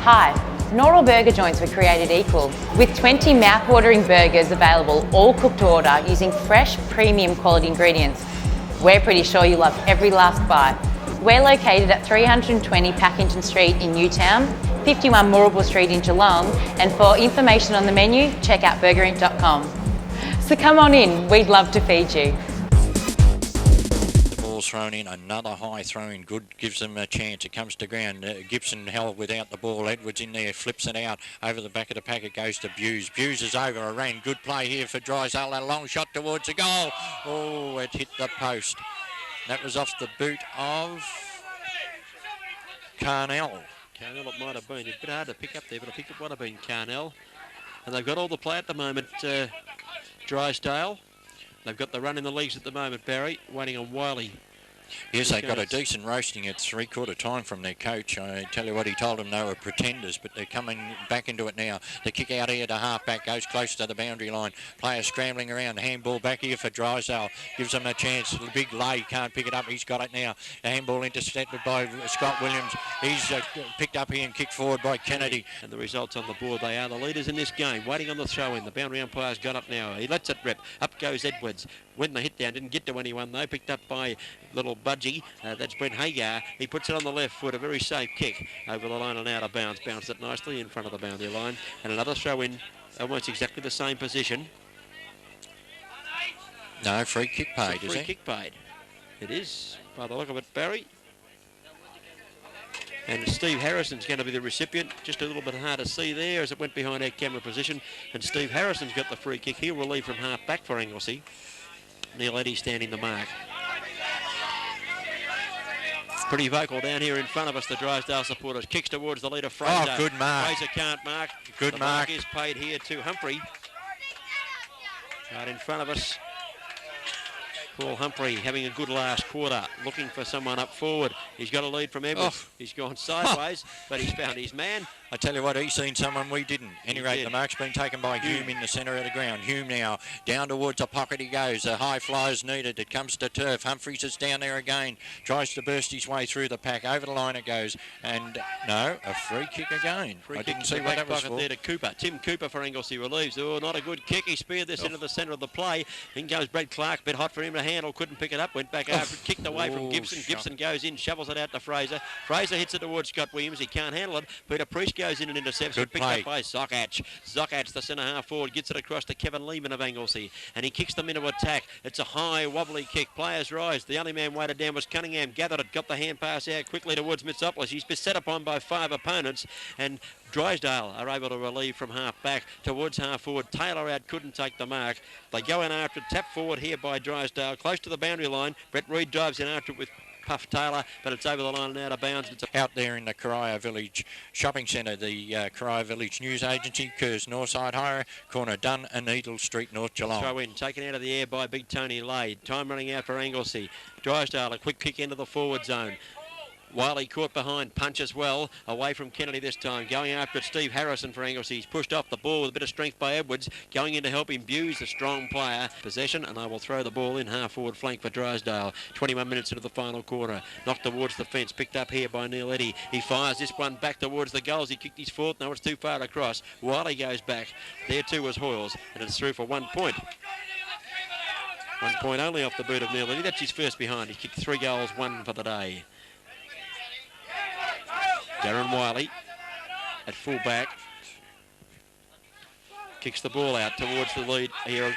Hi, not all burger joints were created equal. With 20 mouth-watering burgers available, all cooked to order using fresh, premium quality ingredients. We're pretty sure you love every last bite. We're located at 320 Packington Street in Newtown, 51 Moorabool Street in Geelong, and for information on the menu, check out burgerinc.com. So come on in, we'd love to feed you. Thrown in, another high throw in, good, gives them a chance. It comes to ground. Gibson held without the ball. Edwards in there, flips it out over the back of the pack. It goes to Buse. Buse is over a ran. Good play here for Drysdale. A long shot towards the goal. Oh, it hit the post. That was off the boot of Carnell. Carnell it might have been. It's a bit hard to pick up there, but I think it might have been Carnell. And they've got all the play at the moment, Drysdale. They've got the run in the leagues at the moment, Barry, waiting on Wiley. Yes, they got a decent roasting at three-quarter time from their coach. I tell you what, he told them they were pretenders, but they're coming back into it now. The kick out here to half-back goes close to the boundary line. Player scrambling around. The handball back here for Drysdale. Gives them a chance. The big lay can't pick it up. He's got it now. The handball intercepted by Scott Williams. He's picked up here and kicked forward by Kennedy. And the results on the board. They are the leaders in this game. Waiting on the throw-in. The boundary umpire's got up now. He lets it rip. Up goes Edwards. When the hit down, didn't get to anyone though. Picked up by little Budgie. That's Brent Hagar. He puts it on the left foot. A very safe kick over the line and out of bounds. Bounced it nicely in front of the boundary line. And another throw in, almost exactly the same position. No, free kick paid, is it? Free kick paid. It is, by the look of it, Barry. And Steve Harrison's going to be the recipient. Just a little bit hard to see there as it went behind our camera position. And Steve Harrison's got the free kick. He'll relieve from half back for Anglesea. Neil Eddy standing the mark. Pretty vocal down here in front of us, the Drysdale supporters. Kicks towards the leader, Fraser. Oh, good mark. Fraser can't mark. Good the mark. Is paid here to Humphrey. Right in front of us. Paul Humphrey having a good last quarter, looking for someone up forward. He's got a lead from Edwards. He's gone sideways, but he's found his man. I tell you what, he's seen someone we didn't. Any rate, did. The mark's been taken by Hume in the centre of the ground. Hume now, down towards the pocket he goes. The high flyer's needed. It comes to turf. Humphreys is down there again. Tries to burst his way through the pack. Over the line it goes. And, no, a free kick again. Free I kick didn't see what that was for. There to Cooper. Tim Cooper for Anglesea relieves. Oh, not a good kick. He speared this into the centre of the play. In goes Brad Clark. Bit hot for him to handle. Couldn't pick it up. Went back after it. Kicked away from Gibson. Gibson goes in. Shovels it out to Fraser. Fraser hits it towards Scott Williams. He can't handle it. Peter Priest goes in and intercepts. Good Picked play. up by Zockatch. Zockatch, the centre half forward, gets it across to Kevin Lehman of Anglesea, and he kicks them into attack. It's a high, wobbly kick. Players rise. The only man weighted down was Cunningham. Gathered it, got the hand pass out quickly towards Mitsopoulos. He's beset upon by 5 opponents, and Drysdale are able to relieve from half back towards half forward. Taylor out, couldn't take the mark. They go in after it. Tap forward here by Drysdale, close to the boundary line. Brett Reed drives in after it with Puff Taylor, but it's over the line and out of bounds. It's out there in the Corio Village Shopping Centre, the Corio Village News Agency, Kerrs Northside Hire, corner Dunn and Needle Street, North Geelong. Throw in, taken out of the air by Big Tony Lade. Time running out for Anglesea. Drysdale, a quick kick into the forward zone. Wiley caught behind, punches well, away from Kennedy this time. Going after it, Steve Harrison for Anglesea. He's pushed off the ball with a bit of strength by Edwards. Going in to help him, Buse, the strong player. Possession, and I will throw the ball in half-forward flank for Drysdale. 21 minutes into the final quarter. Knocked towards the fence, picked up here by Neil Eddy. He fires this one back towards the goals. He kicked his fourth, no, it's too far across. Wiley goes back. There too was Hoyles, and it's through for 1 point. 1 point only off the boot of Neil Eddy. That's his first behind. He kicked 3 goals, 1 for the day. Darren Wiley at full back kicks the ball out towards the lead here.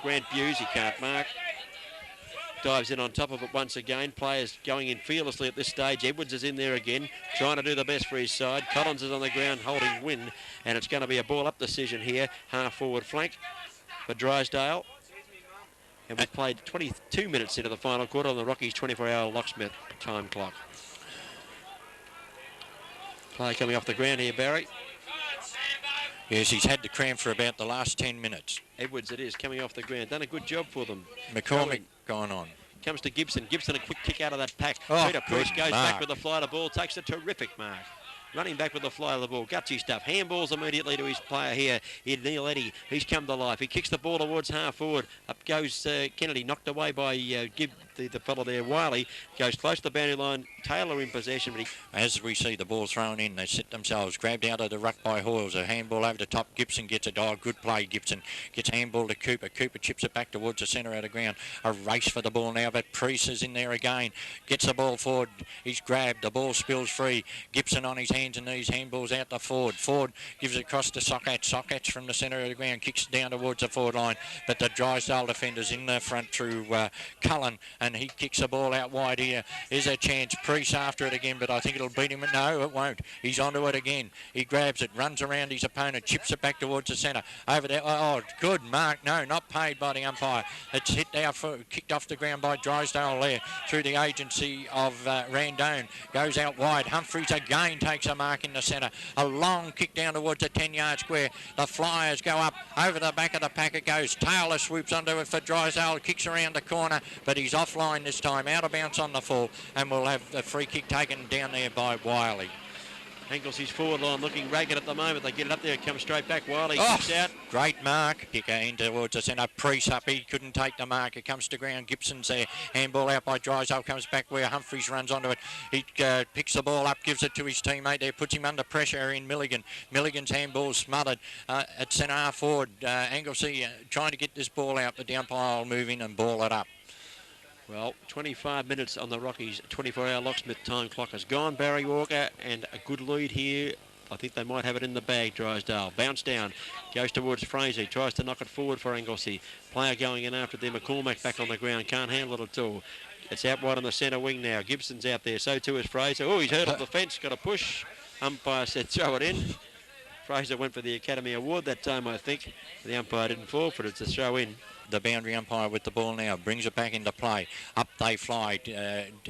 Grant Buse, he can't mark. Dives in on top of it once again. Players going in fearlessly at this stage. Edwards is in there again, trying to do the best for his side. Collins is on the ground holding win, and it's going to be a ball-up decision here. Half-forward flank for Drysdale. And we've played 22 minutes into the final quarter on the Rockies 24-hour locksmith time clock. Play coming off the ground here, Barry. Yes, he's had the cramp for about the last 10 minutes. Edwards it is, coming off the ground. Done a good job for them. McCormick gone on. Comes to Gibson. Gibson, a quick kick out of that pack. Oh, Peter Priest goes mark. back with a flight of ball. Takes a terrific mark. running back with the fly of the ball. Gutsy stuff. Handballs immediately to his player here in Neil Eddy. He's come to life. He kicks the ball towards half forward. Up goes Kennedy, knocked away by Gibb, the fellow there. Wiley goes close to the boundary line. Taylor in possession. But as we see the ball thrown in, they set themselves. Grabbed out of the ruck by Hoyles. A handball over the top. Gibson gets it. Oh, good play. Gibson gets handball to Cooper. Cooper chips it back towards the centre of the ground. A race for the ball now, but Priest is in there again. Gets the ball forward. He's grabbed. The ball spills free. Gibson on his hands and knees. Handballs out to Ford. Ford gives it across to Sockatch. Sockatch from the centre of the ground kicks down towards the forward line. But the Drysdale defenders in the front through Cullen, and he kicks the ball out wide here. There's a chance. Priest after it again, but I think it'll beat him. No, it won't. He's onto it again. He grabs it, runs around his opponent, chips it back towards the centre. Over there. Oh, good mark. No, not paid by the umpire. It's hit out, kicked off the ground by Drysdale there through the agency of Randone. Goes out wide. Humphreys again takes a mark in the centre. A long kick down towards the 10-yard square. The Flyers go up over the back of the pack. It goes. Taylor swoops onto it for Drysdale. Kicks around the corner, but he's offline this time. Out of bounds on the full, and we'll have a free kick taken down there by Wiley. Anglesea's forward line looking ragged at the moment. They get it up there, it comes straight back. Wiley kicks out. Great mark. Kicker in towards the centre. Priest up. He couldn't take the mark. It comes to ground. Gibson's there. Handball out by Drysdale. Comes back where Humphreys runs onto it. He picks the ball up, gives it to his teammate there, puts him under pressure in Milligan. Milligan's handball smothered at centre half forward. Anglesea trying to get this ball out, but the umpire will move in and ball it up. Well, 25 minutes on the Rockies 24-hour locksmith time clock has gone. Barry Walker, and a good lead here. I think they might have it in the bag, Drysdale. Bounce down, goes towards Fraser, tries to knock it forward for Anglesea. Player going in after them. McCormack back on the ground, can't handle it at all. It's out wide on the centre wing now. Gibson's out there, so too is Fraser. Oh, he's hurdled the fence, got a push. Umpire said throw it in. Fraser went for the Academy Award that time, I think. The umpire didn't fall for it. It's a throw in. The boundary umpire with the ball now brings it back into play. Up they fly.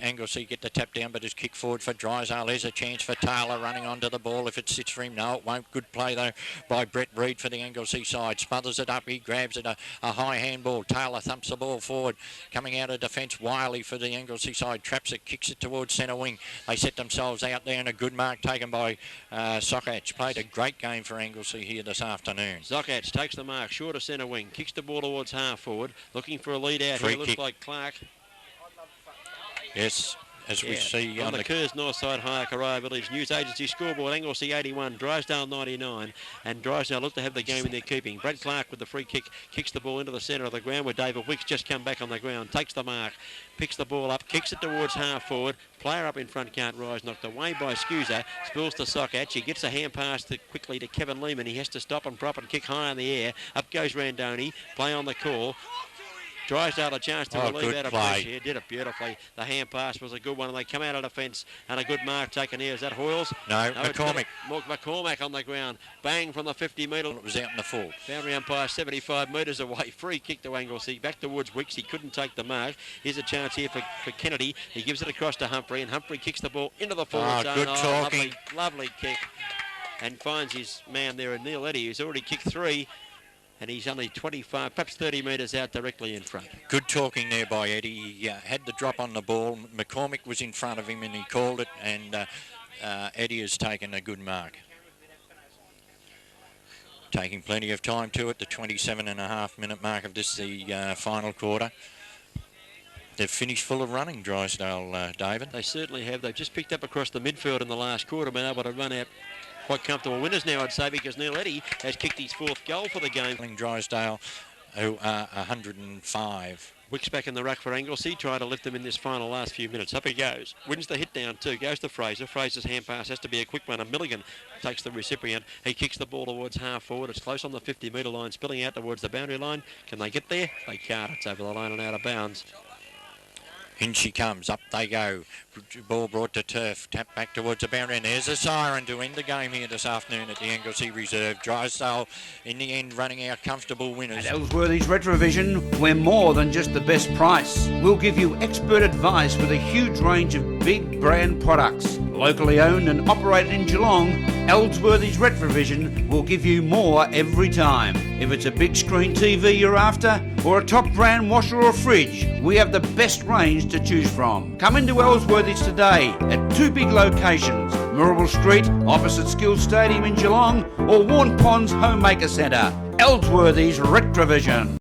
Anglesea get the tap down, but is kicked forward for Drysdale. There's a chance for Taylor running onto the ball if it sits for him. No, it won't. Good play though by Brett Reid for the Anglesea side. Smothers it up. He grabs it. A high handball. Taylor thumps the ball forward. Coming out of defence, Wiley for the Anglesea side. Traps it, kicks it towards centre wing. They set themselves out there, and a good mark taken by Sockatch. Played a great game for Anglesea here this afternoon. Sockatch takes the mark, short of centre wing. Kicks the ball towards half forward, looking for a lead out here. Looks like Clark. Yes, as we see on the Kerrs Northside Hyakariah Village News Agency scoreboard, Anglesea 81, Drysdale 99, and Drysdale look to have the game in their keeping. Brad Clark with the free kick, kicks the ball into the centre of the ground where David Wicks just come back on the ground, takes the mark, picks the ball up, kicks it towards half forward. Player up in front can't rise, knocked away by Scusa, spills to Sockatch. He gets a hand pass quickly to Kevin Lehman. He has to stop and prop and kick high in the air. Up goes Randone, play on the call. Drysdale a chance to relieve out of pressure. He did it beautifully. The hand pass was a good one, and they come out of defence, and a good mark taken here. Is that Hoyles? No, McCormack. McCormack on the ground. Bang from the 50 metre. It was out in the full. Boundary umpire 75 metres away. Free kick to Anglesea. Back towards Wicks. He couldn't take the mark. Here's a chance here for Kennedy. He gives it across to Humphrey, and Humphrey kicks the ball into the forward zone. Good talking. Lovely kick. And finds his man there in Neil Eddy, who's already kicked 3. And he's only 25, perhaps 30 metres out directly in front. Good talking there by Eddie. He had the drop on the ball. McCormack was in front of him and he called it, and Eddie has taken a good mark. Taking plenty of time to it, the 27.5-minute mark of this, the final quarter. They've finished full of running, Drysdale, David. They certainly have. They've just picked up across the midfield in the last quarter, been able to run out quite comfortable winners now, I'd say, because Neil Eddy has kicked his 4th goal for the game. Drysdale, who are 105. Wicks back in the ruck for Anglesea, trying to lift them in this final last few minutes. Up he goes. Wins the hit down too. Goes to Fraser. Fraser's hand pass has to be a quick one. And Milligan takes the recipient. He kicks the ball towards half forward. It's close on the 50-metre line, spilling out towards the boundary line. Can they get there? They can't. It's over the line and out of bounds. In she comes, up they go. Ball brought to turf, tap back towards the boundary, and there's a siren to end the game here this afternoon at the Anglesea Reserve. Drysdale, in the end, running out comfortable winners. At Ellsworthy's Retrovision, we're more than just the best price. We'll give you expert advice with a huge range of big brand products. Locally owned and operated in Geelong, Ellsworthy's Retrovision will give you more every time. If it's a big screen TV you're after, or a top brand washer or fridge, we have the best range to choose from. Come into Ellsworthy's today at 2 big locations, Murrible Street, opposite Skills Stadium in Geelong, or Warn Ponds Homemaker Centre. Ellsworthy's Retrovision.